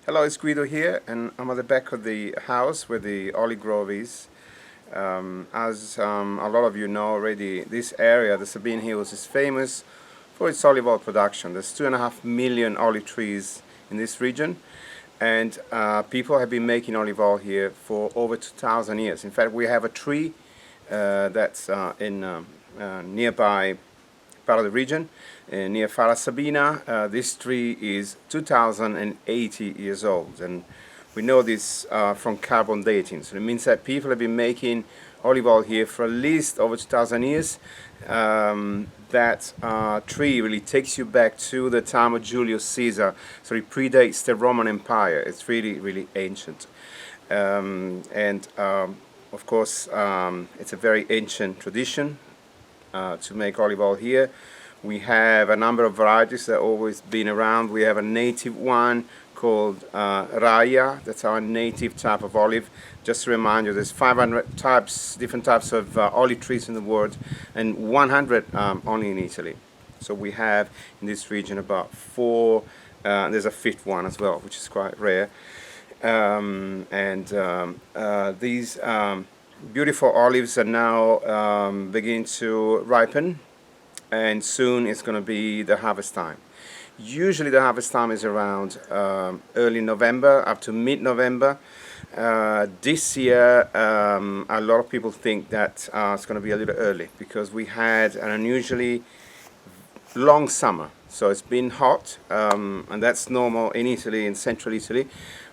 Hello, it's Guido here, and I'm at the back of the house where the olive grove is. As a lot of you know already, this area, the Sabine Hills, is famous for its olive oil production. There's 2.5 million olive trees in this region, and people have been making olive oil here for over 2,000 years. In fact, we have a tree that's in nearby part of the region, near Sabina. This tree is 2,080 years old, and we know this from carbon dating. So it means that people have been making olive oil here for at least over 2,000 years. That tree really takes you back to the time of Julius Caesar, so it predates the Roman Empire. It's really ancient, and of course it's a very ancient tradition to make olive oil here. We have a number of varieties that have always been around. We have a native one called Raya. That's our native type of olive. Just to remind you, there's 500 different types of olive trees in the world, and 100 only in Italy. So we have in this region about four. There's a fifth one as well, which is quite rare. These beautiful olives are now beginning to ripen, and soon it's going to be the harvest time. Usually the harvest time is around early November up to mid-November. This year a lot of people think that it's going to be a little early because we had an unusually long summer. So it's been hot, and that's normal in Italy, in central Italy.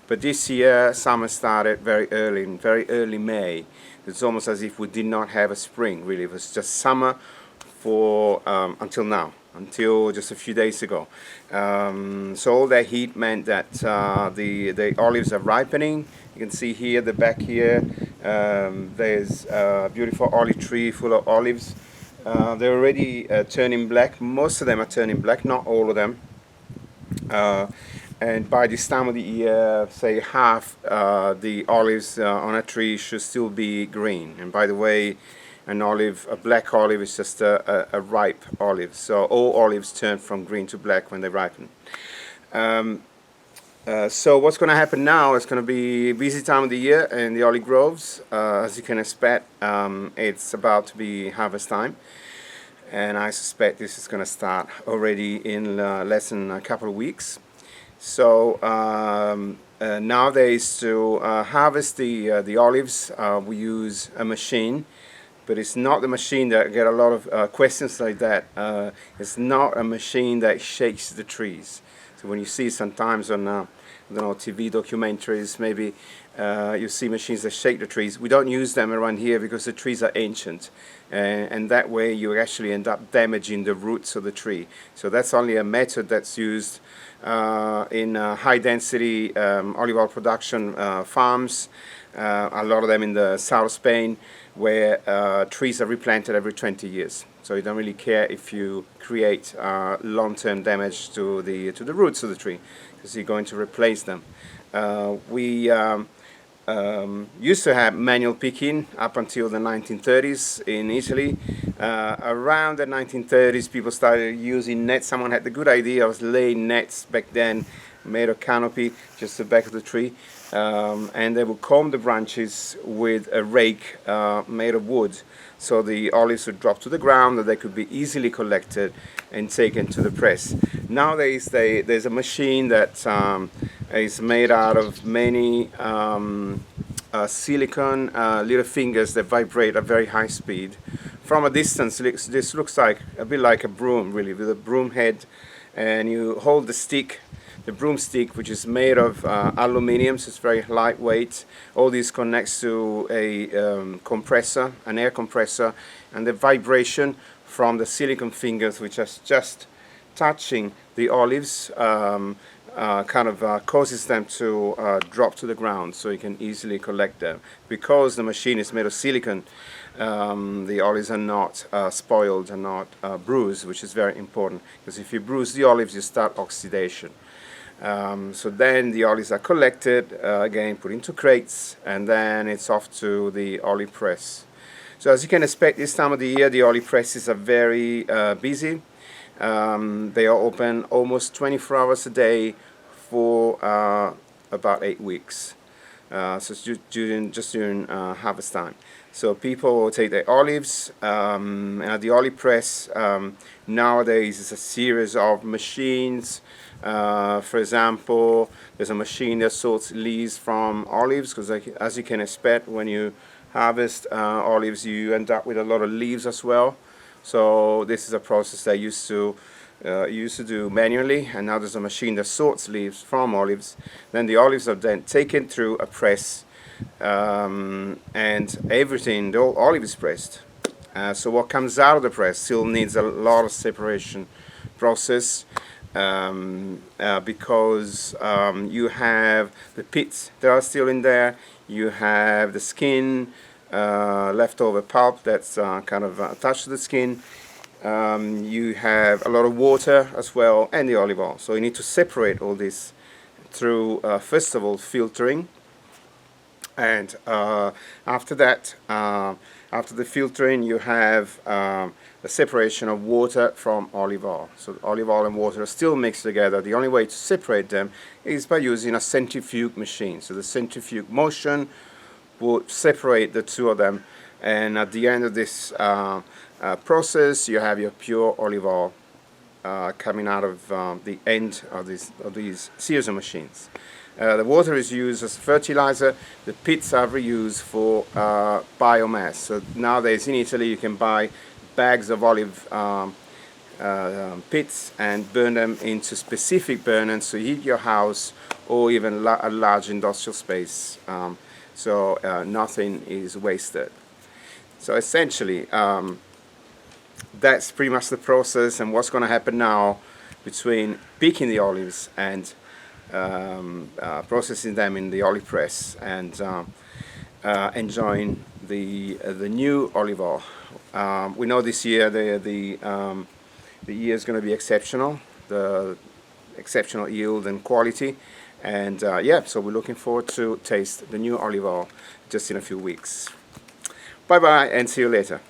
But this year summer started very early, in very early May. It's almost as if we did not have a spring, really. It was just summer for until now, until just a few days ago. So all that heat meant that the olives are ripening. You can see here, the back here, there's a beautiful olive tree full of olives. They're already turning black. Most of them are turning black, not all of them. And by this time of the year, say half the olives on a tree should still be green. And by the way, a black olive is just a ripe olive. So all olives turn from green to black when they ripen. So what's going to happen now is going to be a busy time of the year in the olive groves. As you can expect, it's about to be harvest time. And I suspect this is going to start already in less than a couple of weeks. So nowadays, to harvest the olives, we use a machine, but it's not the machine that get a lot of questions like that. It's not a machine that shakes the trees. So when you see sometimes on I don't know, TV documentaries, maybe you see machines that shake the trees. We don't use them around here because the trees are ancient, and that way you actually end up damaging the roots of the tree. So that's only a method that's used in high density olive oil production farms, a lot of them in the south of Spain, where trees are replanted every 20 years. So you don't really care if you create long-term damage to the roots of the tree, because you're going to replace them. We used to have manual picking up until the 1930s in Italy. Around the 1930s, people started using nets. Someone had the good idea of laying nets back then, made a canopy just the back of the tree, and they would comb the branches with a rake made of wood, so the olives would drop to the ground and they could be easily collected and taken to the press. Nowadays there's a machine that is made out of many silicone little fingers that vibrate at very high speed. From a distance, this looks like a bit like a broom, really, with a broom head, and you hold the broomstick, which is made of aluminium, so it's very lightweight. All this connects to a compressor, an air compressor, and the vibration from the silicone fingers, which are just touching the olives, causes them to drop to the ground, so you can easily collect them. Because the machine is made of silicone, the olives are not spoiled and not bruised, which is very important, because if you bruise the olives, you start oxidation. So then the olives are collected, again put into crates, and then it's off to the olive press. So as you can expect, this time of the year the olive presses are very busy. They are open almost 24 hours a day for about 8 weeks. So it's just during harvest time. So people take their olives, and at the olive press nowadays it's a series of machines. For example, there's a machine that sorts leaves from olives, because as you can expect, when you harvest olives, you end up with a lot of leaves as well. So this is a process that used to do manually, and now there's a machine that sorts leaves from olives. Then the olives are then taken through a press, and everything, the whole olive is pressed. So what comes out of the press still needs a lot of separation process, because you have the pits that are still in there, you have the skin, leftover pulp that's kind of attached to the skin. You have a lot of water as well, and the olive oil. So you need to separate all this through first of all filtering, and after that, after the filtering, you have the separation of water from olive oil. So olive oil and water are still mixed together. The only way to separate them is by using a centrifuge machine. So the centrifuge motion would separate the two of them, and at the end of this process, you have your pure olive oil coming out of the end of these series of machines. The water is used as fertilizer. The pits are reused for biomass. So nowadays in Italy you can buy bags of olive pits and burn them into specific burners to heat your house or even a large industrial space. So nothing is wasted. So essentially that's pretty much the process, and what's going to happen now between picking the olives and processing them in the olive press and enjoying the new olive oil. We know this year the year is going to be exceptional, the exceptional yield and quality, and yeah, so we're looking forward to taste the new olive oil just in a few weeks. Bye bye, and see you later.